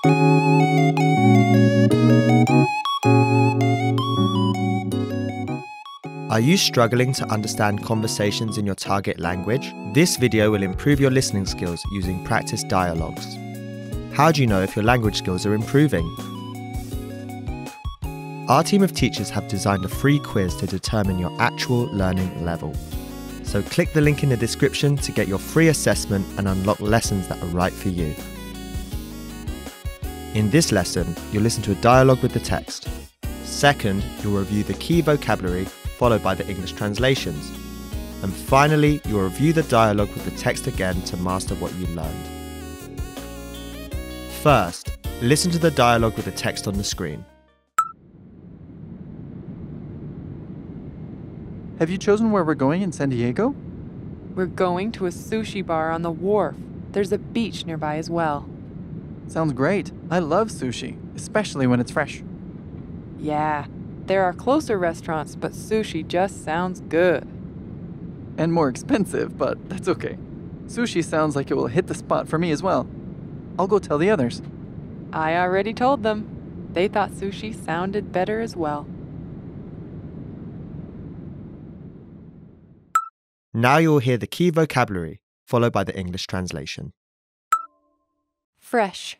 Are you struggling to understand conversations in your target language? This video will improve your listening skills using practice dialogues. How do you know if your language skills are improving? Our team of teachers have designed a free quiz to determine your actual learning level. So click the link in the description to get your free assessment and unlock lessons that are right for you. In this lesson, you'll listen to a dialogue with the text. Second, you'll review the key vocabulary, followed by the English translations. And finally, you'll review the dialogue with the text again to master what you learned. First, listen to the dialogue with the text on the screen. Have you chosen where we're going in San Diego? We're going to a sushi bar on the wharf. There's a beach nearby as well. Sounds great. I love sushi, especially when it's fresh. Yeah, there are closer restaurants, but sushi just sounds good. And more expensive, but that's okay. Sushi sounds like it will hit the spot for me as well. I'll go tell the others. I already told them. They thought sushi sounded better as well. Now you will hear the key vocabulary, followed by the English translation. Fresh.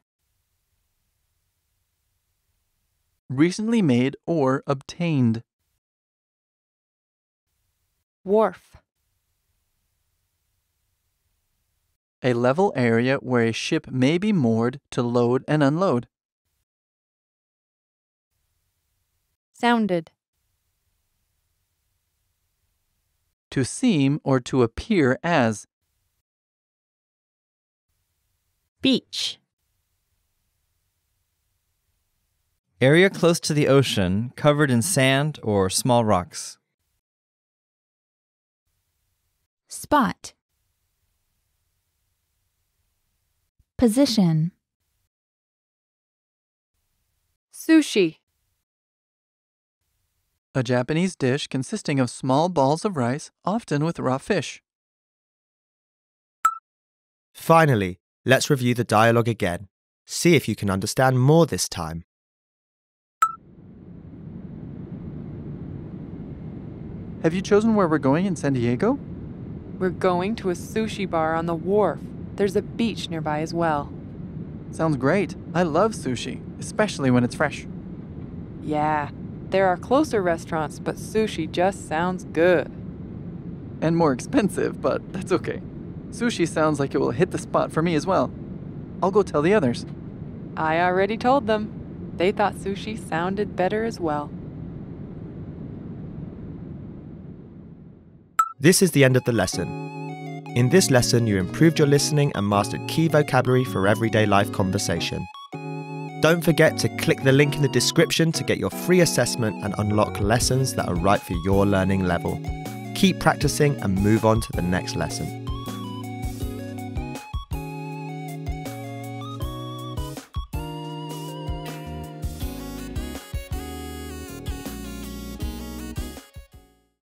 Recently made or obtained. Wharf. A level area where a ship may be moored to load and unload. Sounded. To seem or to appear as. Beach. Area close to the ocean, covered in sand or small rocks. Spot. Position. Sushi. A Japanese dish consisting of small balls of rice, often with raw fish. Finally, let's review the dialogue again. See if you can understand more this time. Have you chosen where we're going in San Diego? We're going to a sushi bar on the wharf. There's a beach nearby as well. Sounds great. I love sushi, especially when it's fresh. Yeah, there are closer restaurants, but sushi just sounds good. And more expensive, but that's okay. Sushi sounds like it will hit the spot for me as well. I'll go tell the others. I already told them. They thought sushi sounded better as well. This is the end of the lesson. In this lesson, you improved your listening and mastered key vocabulary for everyday life conversation. Don't forget to click the link in the description to get your free assessment and unlock lessons that are right for your learning level. Keep practicing and move on to the next lesson.